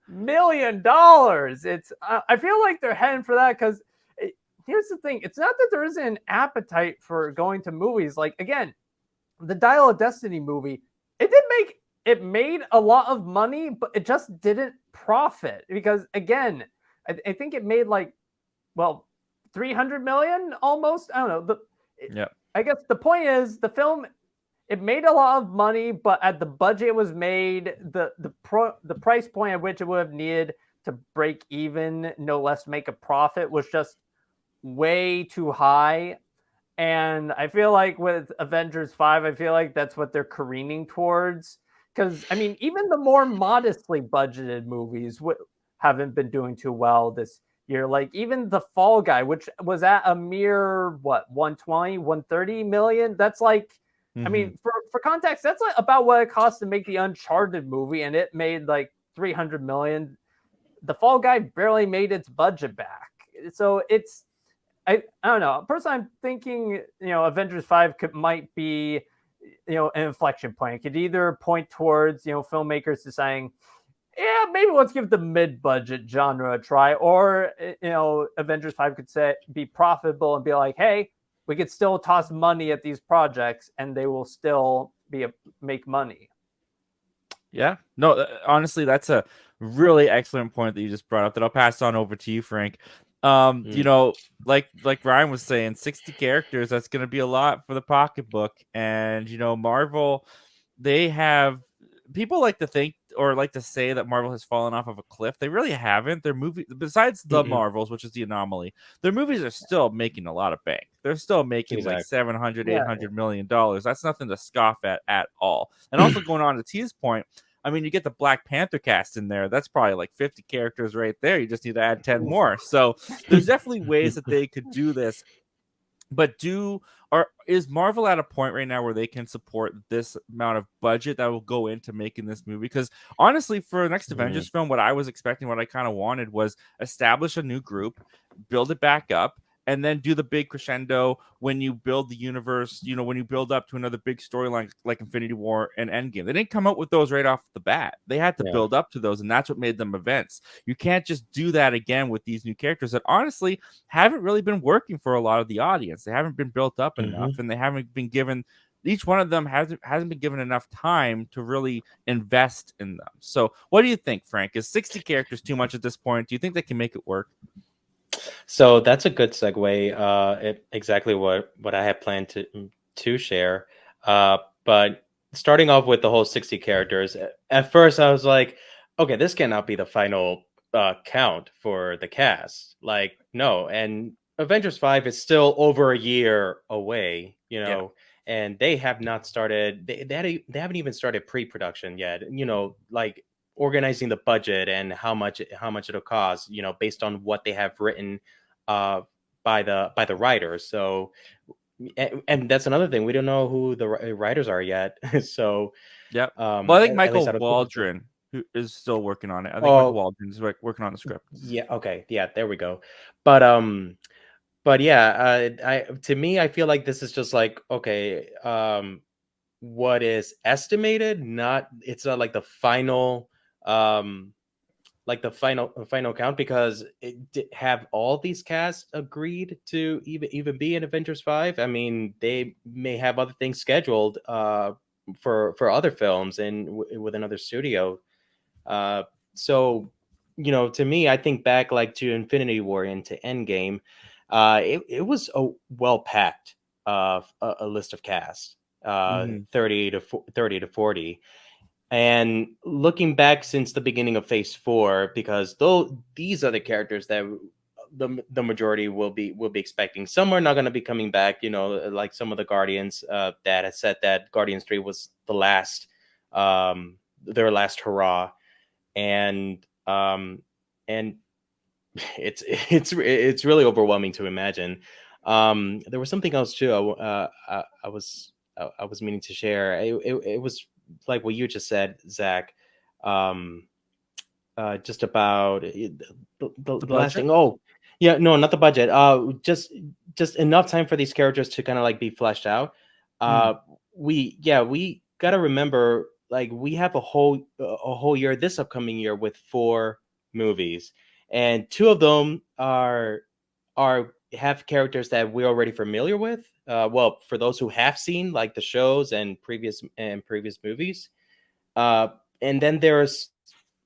million. I feel like they're heading for that, because here's the thing. It's not that there isn't an appetite for going to movies. Like, again, the Dial of Destiny movie, it made a lot of money, but it just didn't profit, because again, I think it made like, 300 million almost. I don't know. I guess the point is the film, it made a lot of money, but at the budget it was made, the price point at which it would have needed to break even, no less make a profit, was just way too high. And I feel like with Avengers 5, I feel like that's what they're careening towards. Because, I mean, even the more modestly budgeted movies haven't been doing too well this year. Like even The Fall Guy, which was at a mere, 120, 130 million? That's like, I mean, for context, that's like about what it cost to make the Uncharted movie, and it made like 300 million. The Fall Guy barely made its budget back. So it's, I don't know. Personally, I'm thinking, Avengers 5 might be, an inflection point. It could either point towards, filmmakers deciding, yeah, maybe let's give the mid-budget genre a try, or, Avengers 5 could be profitable and be like, hey, we could still toss money at these projects and they will still make money. Yeah, no, honestly, that's a really excellent point that you just brought up that I'll pass on over to you, Frank. Like Ryan was saying, 60 characters, that's going to be a lot for the pocketbook. And, Marvel, they have, people like to think or like to say that Marvel has fallen off of a cliff. They really haven't. Their movie, besides the Marvels, which is the anomaly, their movies are still making a lot of bank. They're still making like 700, 800 million dollars. That's nothing to scoff at all. And also going on to T's point, I mean, you get the Black Panther cast in there. That's probably like 50 characters right there. You just need to add 10 more. So there's definitely ways that they could do this. But is Marvel at a point right now where they can support this amount of budget that will go into making this movie? Because honestly, for the next Avengers film, what I was expecting, what I kind of wanted was establish a new group, build it back up, and then do the big crescendo when you build the universe, when you build up to another big storyline like Infinity War and Endgame. They didn't come out with those right off the bat. They had to build up to those, and that's what made them events. You can't just do that again with these new characters that honestly haven't really been working for a lot of the audience. They haven't been built up enough, and they haven't been given, each one of them hasn't been given enough time to really invest in them. So what do you think, Frank? Is 60 characters too much at this point? Do you think they can make it work? So that's a good segue. Exactly what I had planned to share. But starting off with the whole 60 characters, at first I was like, okay, this cannot be the final count for the cast. Like, no. And Avengers 5 is still over a year away, and they have not started. They haven't even started pre-production yet. Like organizing the budget and how much it'll cost, based on what they have written by the writers. So, and that's another thing, we don't know who the writers are yet. So well, I think Michael Waldron who is still working on it. I think Michael Waldron is working on the script. There we go. But yeah, to me, I feel like this is just like, okay, what is estimated, it's not like the final final count, because have all these casts agreed to even be in Avengers 5? I mean, they may have other things scheduled for other films and with another studio. So, to me, I think back like to Infinity War and to Endgame, it was a well-packed a list of casts, 30 to 40. And looking back since the beginning of Phase 4, because these are the characters that the majority will be expecting. Some are not going to be coming back, like some of the Guardians that had said that Guardians 3 was the last, their last hurrah, and it's really overwhelming to imagine. There was something else too. I was meaning to share. It was like what you just said, Zach. Just about the last thing. Oh, yeah, no, not the budget. Just enough time for these characters to kind of like be fleshed out. We got to remember, like, we have a whole year, this upcoming year, with 4 movies, and 2 of them have characters that we're already familiar with. Well, for those who have seen like the shows and previous movies, and then there's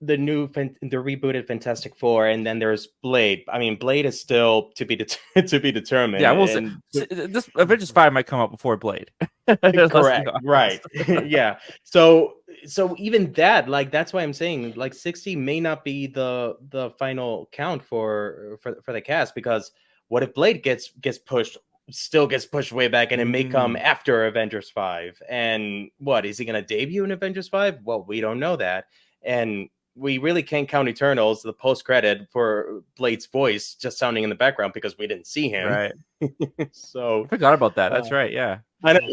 the rebooted Fantastic Four, and then there's Blade. I mean, Blade is still to be determined. Yeah, we'll see. This Avengers 5 might come out before Blade. Correct. Right. Yeah. So even that, like, that's why I'm saying, like, 60 may not be the final count for the cast, because what if Blade gets pushed way back, and it may come after Avengers 5? And what, is he going to debut in Avengers 5? Well, we don't know that. And we really can't count Eternals, the post-credit, for Blade's voice just sounding in the background, because we didn't see him. Right. So I forgot about that. That's right. Yeah. I know.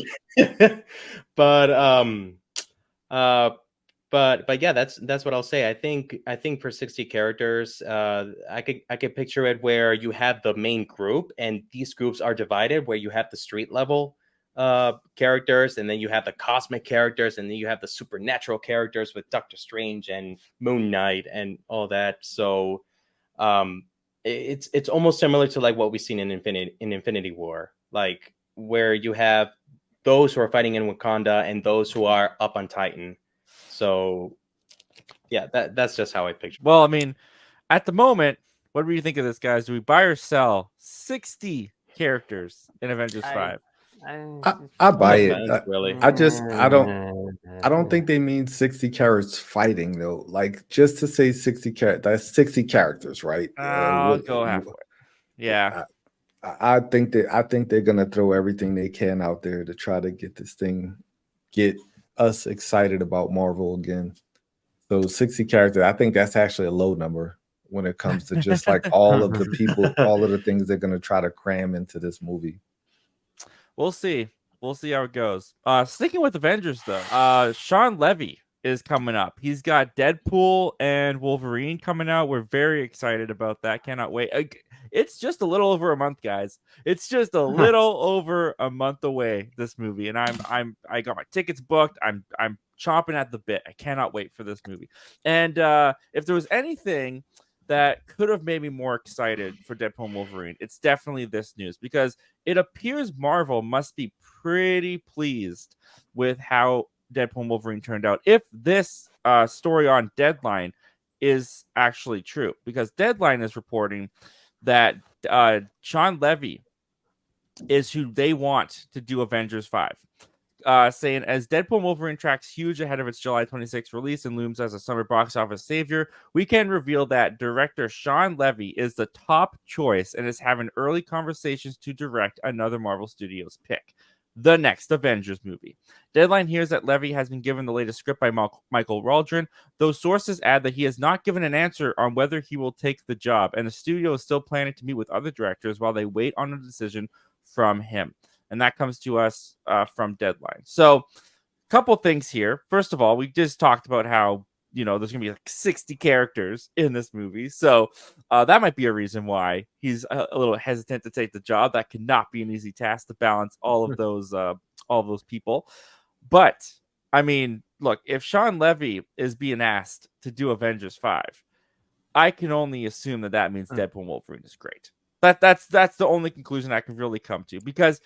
But yeah, that's what I'll say. I think for 60 characters, I could picture it where you have the main group, and these groups are divided, where you have the street level characters, and then you have the cosmic characters, and then you have the supernatural characters with Doctor Strange and Moon Knight and all that. So it's almost similar to like what we've seen in Infinity War, like where you have those who are fighting in Wakanda and those who are up on Titan. So yeah, that's just how I picture it. Well, I mean, at the moment, what do you think of this, guys? Do we buy or sell 60 characters in Avengers 5? I buy it. Really. I don't think they mean 60 characters fighting though. Like, just to say 60 characters, that's 60 characters, right? I'll go halfway. Yeah. I think they're gonna throw everything they can out there to try to get us excited about Marvel again. So 60 characters, I think that's actually a low number when it comes to just like all of the people, all of the things they're gonna try to cram into this movie. We'll see. We'll see how it goes. Sticking with Avengers, though, Shawn Levy is coming up. He's got Deadpool and Wolverine coming out. We're very excited about that. Cannot wait. It's just a little over a month, guys. It's just a little over a month away, this movie, and I got my tickets booked. I'm chomping at the bit. I cannot wait for this movie. And if there was anything that could have made me more excited for Deadpool and Wolverine, it's definitely this news, because it appears Marvel must be pretty pleased with how Deadpool and Wolverine turned out, if this story on Deadline is actually true, because Deadline is reporting that Shawn Levy is who they want to do Avengers 5. Saying, as Deadpool and Wolverine tracks huge ahead of its July 26th release and looms as a summer box office savior, we can reveal that director Shawn Levy is the top choice and is having early conversations to direct another Marvel Studios pick, the next Avengers movie. Deadline hears that Levy has been given the latest script by Michael Waldron, though sources add that he has not given an answer on whether he will take the job, and the studio is still planning to meet with other directors while they wait on a decision from him. And that comes to us from Deadline. So, a couple things here. First of all, we just talked about how, there's going to be like 60 characters in this movie. So, that might be a reason why he's a little hesitant to take the job. That cannot be an easy task to balance all of those people. But, I mean, look, if Shawn Levy is being asked to do Avengers 5, I can only assume that means Deadpool and Wolverine is great. That's the only conclusion I can really come to, because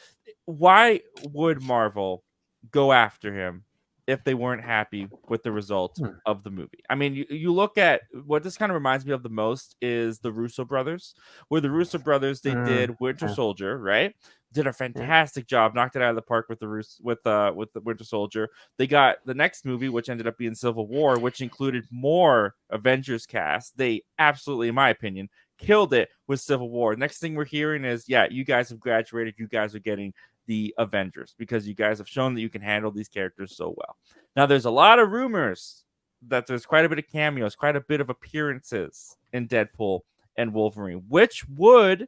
why would Marvel go after him if they weren't happy with the result of the movie? I mean, you look at what this kind of reminds me of the most is the Russo brothers, where the Russo brothers, they did Winter Soldier, right? Did a fantastic job, knocked it out of the park with the Winter Soldier. They got the next movie, which ended up being Civil War, which included more Avengers cast. They absolutely, in my opinion, killed it with Civil War. Next thing we're hearing is, you guys have graduated. You guys are getting the Avengers because you guys have shown that you can handle these characters so well. Now, there's a lot of rumors that there's quite a bit of cameos, quite a bit of appearances in Deadpool and Wolverine, which would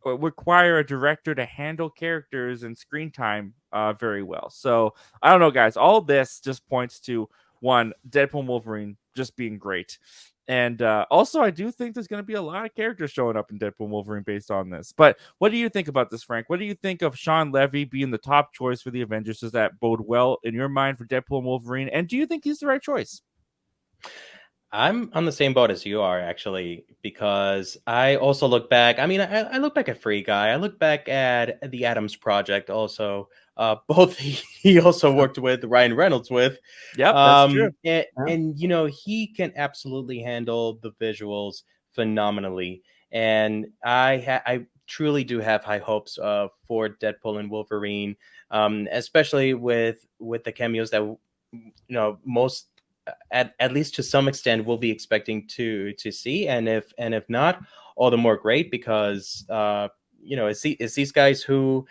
require a director to handle characters and screen time very well. So, I don't know, guys. All this just points to, one, Deadpool and Wolverine just being great. And also, I do think there's going to be a lot of characters showing up in Deadpool and Wolverine based on this. But what do you think about this, Frank? What do you think of Shawn Levy being the top choice for the Avengers? Does that bode well in your mind for Deadpool and Wolverine? And do you think he's the right choice? I'm on the same boat as you are, actually, because I also look back. I mean, I look back at Free Guy. I look back at the Adams Project also. Both he also worked with Ryan Reynolds with. Yep, that's true. And he can absolutely handle the visuals phenomenally. And I truly do have high hopes for Deadpool and Wolverine, especially with the cameos that most, at least to some extent, we'll be expecting to see. And if not, all the more great, because it's these guys who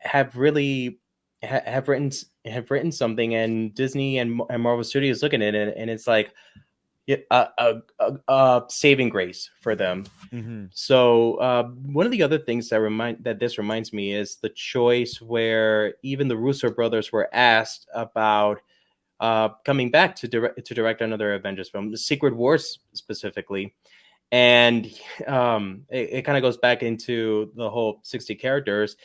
have really have written something, and Disney and Marvel Studios looking at it, and it's like a saving grace for them. Mm-hmm. So one of the other things that this reminds me is the choice where even the Russo brothers were asked about coming back to direct another Avengers film, the Secret Wars specifically. And it kind of goes back into the whole 60 characters.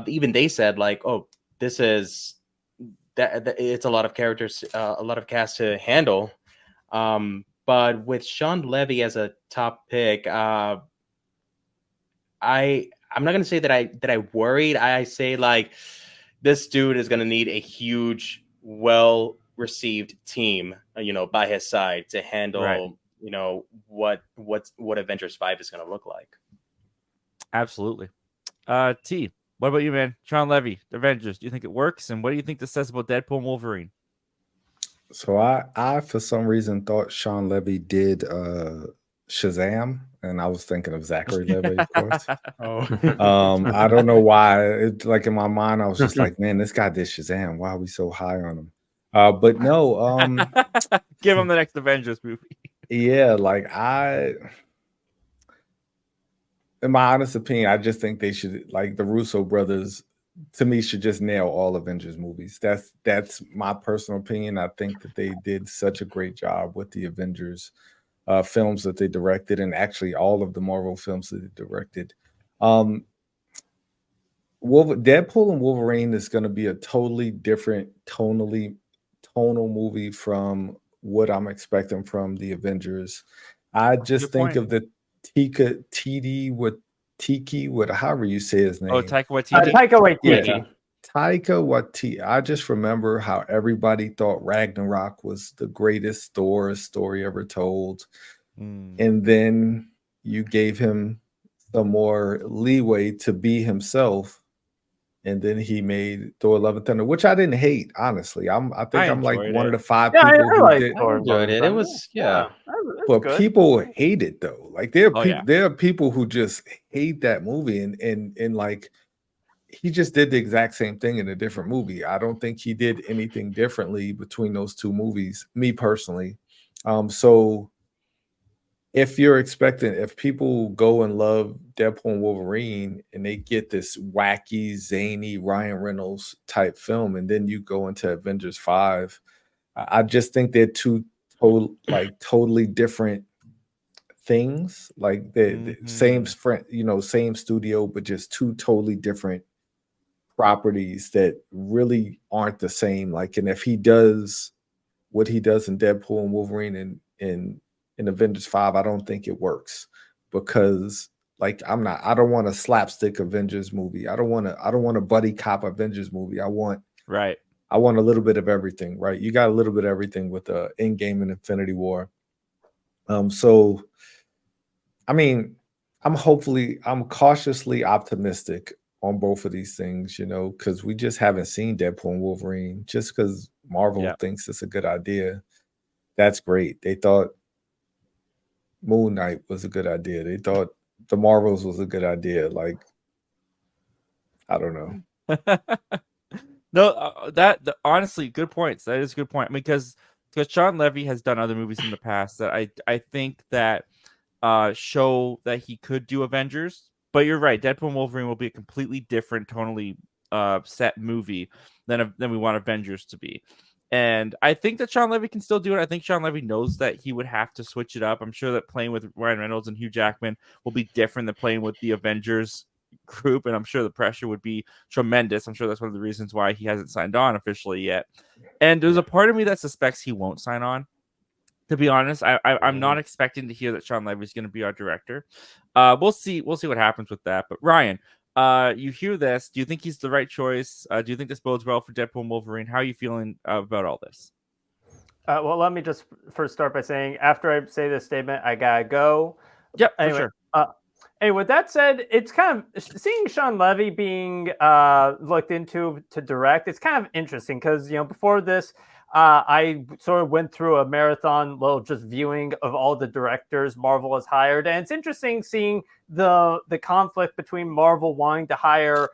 Even they said, like, oh, this is that it's a lot of characters, a lot of cast to handle. But with Shawn Levy as a top pick, I'm not going to say that I worried. I say, like, this dude is going to need a huge, well-received team, by his side to handle, right, what Avengers 5 is going to look like. Absolutely. T, what about you, man? Shawn Levy, Avengers, do you think it works? And what do you think this says about Deadpool and Wolverine? So I for some reason thought Shawn Levy did Shazam, and I was thinking of Zachary Levy, of course. I don't know why. It's like in my mind, I was just like, man, this guy did Shazam. Why are we so high on him? But no, give him the next Avengers movie. Yeah, like in my honest opinion, I just think they should, like the Russo brothers, to me, should just nail all Avengers movies. That's my personal opinion. I think that they did such a great job with the Avengers films that they directed, and actually all of the Marvel films that they directed. Deadpool and Wolverine is going to be a totally different tonal movie from what I'm expecting from the Avengers. I just think of the Tiki with however you say his name. Oh, Taika Waititi. Taika Waititi. Yeah. Taika Waititi. I just remember how everybody thought Ragnarok was the greatest Thor story ever told. And then you gave him some more leeway to be himself. And then he made Thor: Love and Thunder, which I didn't hate, honestly. I think I'm like one of the 5 people who did. I enjoyed it. It was But good. People hate it though. Like there are people who just hate that movie, and like he just did the exact same thing in a different movie. I don't think he did anything differently between those two movies, me personally. So if people go and love Deadpool and Wolverine and they get this wacky, zany Ryan Reynolds type film, and then you go into Avengers 5, I just think they're two totally different things. Like the same studio, but just two totally different properties that really aren't the same. Like, and if he does what he does in Deadpool and Wolverine in Avengers 5, I don't think it works, because like I don't want a slapstick Avengers movie. I don't want a buddy cop Avengers movie. I want a little bit of everything, right? You got a little bit of everything with Endgame and Infinity War. So I mean, I'm cautiously optimistic on both of these things, because we just haven't seen Deadpool and Wolverine. Just because Marvel thinks it's a good idea, that's great. They thought Moon Knight was a good idea. They thought the Marvels was a good idea. Like, I don't know. No, honestly, good points. That is a good point, because Shawn Levy has done other movies in the past that I think that show that he could do Avengers. But you're right, Deadpool and Wolverine will be a completely different, tonally set movie than we want Avengers to be. And I think that Shawn Levy can still do it. I think Shawn Levy knows that he would have to switch it up. I'm sure that playing with Ryan Reynolds and Hugh Jackman will be different than playing with the Avengers group, and I'm sure the pressure would be tremendous. I'm sure that's one of the reasons why he hasn't signed on officially yet. And there's a part of me that suspects he won't sign on. To be honest, I'm not expecting to hear that Shawn Levy is going to be our director. We'll see what happens with that. But Ryan, you hear this? Do you think he's the right choice? Do you think this bodes well for Deadpool and Wolverine? How are you feeling about all this? Well, let me just first start by saying, after I say this statement, I gotta go. Yep, anyway, for sure. Anyway, with that said, it's kind of seeing Shawn Levy being looked into to direct. It's kind of interesting because before this, I sort of went through a marathon, just viewing of all the directors Marvel has hired, and it's interesting seeing the conflict between Marvel wanting to hire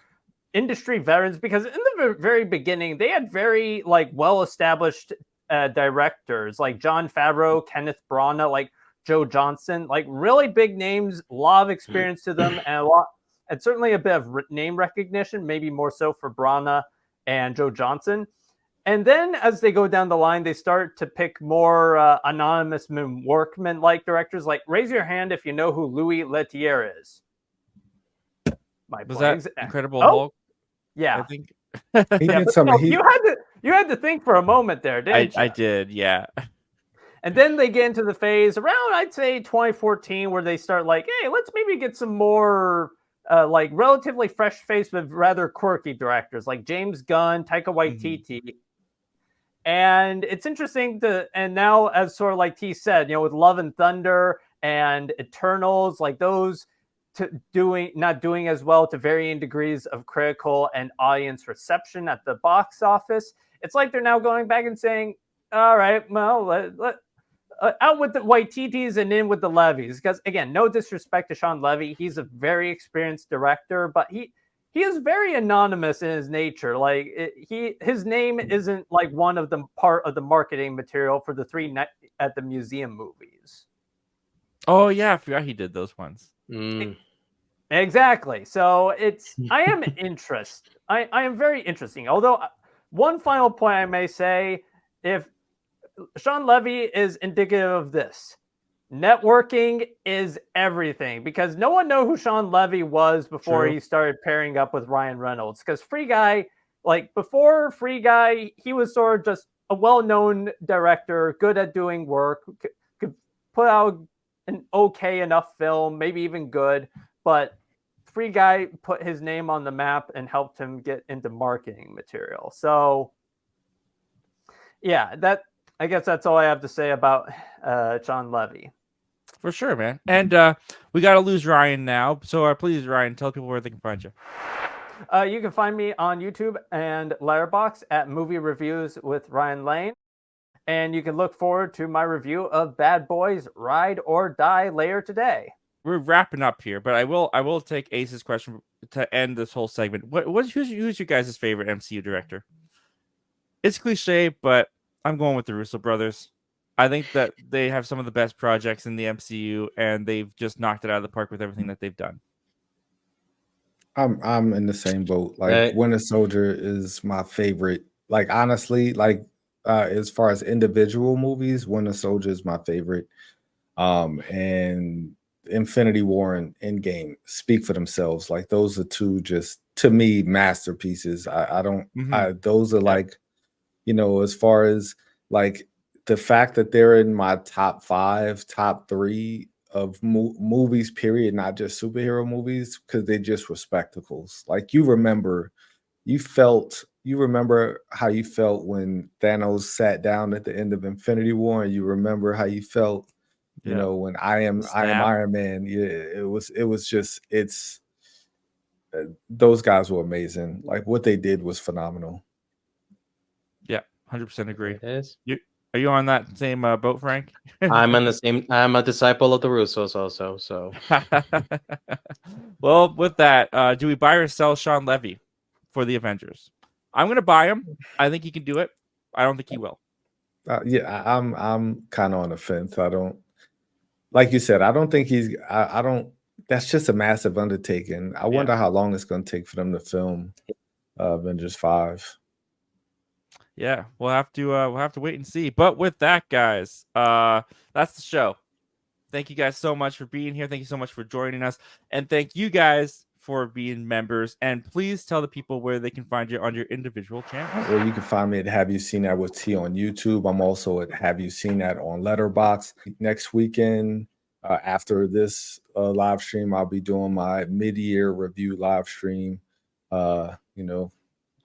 industry veterans, because in the very beginning they had very well-established directors like Jon Favreau, Kenneth Branagh, like Joe Johnston, like really big names, a lot of experience to them, and certainly a bit of name recognition, maybe more so for Branagh and Joe Johnston. And then as they go down the line, they start to pick more anonymous workman-like directors. Like, raise your hand if you know who Louis Leterrier is. Was that Incredible Hulk? Yeah. I think. You had to think for a moment there, didn't you? I did, yeah. And then they get into the phase around, I'd say 2014, where they start hey, let's maybe get some more relatively fresh face but rather quirky directors like James Gunn, Taika Waititi. Mm-hmm. And it's interesting and now, as sort of like T said, with Love and Thunder and Eternals, like those not doing as well to varying degrees of critical and audience reception at the box office. It's like they're now going back and saying, all right, well, let out with the Waititis and in with the Levies. Because again, no disrespect to Shawn Levy, he's a very experienced director, but he is very anonymous in his nature. His name isn't one of the part of the marketing material for the 3 Night at the Museum movies. Oh yeah, I forgot he did those ones. Exactly. So I am interested. I am very interesting. Although one final point I may say, if Shawn Levy is indicative of this, networking is everything, because no one knew who Shawn Levy was before he started pairing up with Ryan Reynolds. Because Free Guy, like before Free Guy, he was sort of just a well-known director, good at doing work, could put out an okay enough film, maybe even good, but Free Guy put his name on the map and helped him get into marketing material. So yeah, I guess that's all I have to say about Shawn Levy. For sure, man. And we got to lose Ryan now. So please, Ryan, tell people where they can find you. You can find me on YouTube and Letterboxd at Movie Reviews with Ryan Lane. And you can look forward to my review of Bad Boys Ride or Die later today. We're wrapping up here, but I will take Ace's question to end this whole segment. Who's your guys' favorite MCU director? It's cliche, but I'm going with the Russo brothers. I think that they have some of the best projects in the MCU, and they've just knocked it out of the park with everything that they've done. I'm in the same boat. Like Winter Soldier is my favorite. Like honestly, like as far as individual movies, Winter Soldier is my favorite. And Infinity War and Endgame speak for themselves. Like those are two just to me masterpieces. Those are like, you know, as far as like the fact that they're in my top 5, top 3 of movies, period, not just superhero movies, because they're just were spectacles. Like you remember how you felt when Thanos sat down at the end of Infinity War, and you remember how you felt, you know, when I am Iron Man. Yeah, it was just those guys were amazing. Like what they did was phenomenal. Yeah, 100% agree. It is. Are you on that same boat, Frank? I'm on the same. I'm a disciple of the Russos also. So, well, with that, do we buy or sell Shawn Levy for the Avengers? I'm gonna buy him. I think he can do it. I don't think he will. I'm kind of on the fence. I don't, like you said, I don't think he's. I don't. That's just a massive undertaking. I wonder how long it's going to take for them to film Avengers 5. Yeah, we'll have to wait and see. But with that, guys, that's the show. Thank you guys so much for being here. Thank you so much for joining us, and thank you guys for being members. And please tell the people where they can find you on your individual channels. Well, you can find me at Have You Seen That with T on YouTube. I'm also at Have You Seen That on Letterboxd. Next weekend, after this live stream, I'll be doing my mid-year review live stream. You know,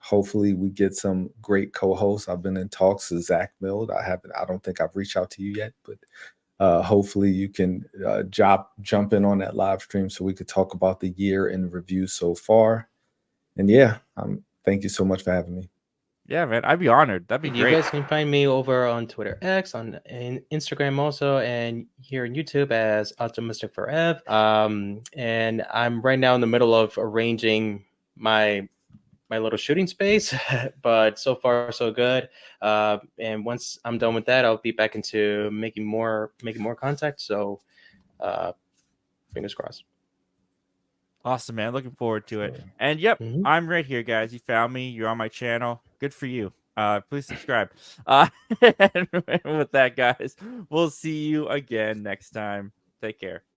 hopefully we get some great co-hosts. I've been in talks with Zach Milne. I don't think I've reached out to you yet, but hopefully you can jump in on that live stream so we could talk about the year in review so far. And yeah, thank you so much for having me. Yeah, man, I'd be honored. That'd be great. You guys can find me over on Twitter X, on Instagram also, and here on YouTube as Optimistic Forever. And I'm right now in the middle of arranging my little shooting space, but so far so good. And once I'm done with that, I'll be back into making more contact. So fingers crossed. Awesome, man. Looking forward to it. And yep, I'm right here, guys. You found me. You're on my channel. Good for you. Please subscribe. And with that, guys, we'll see you again next time. Take care.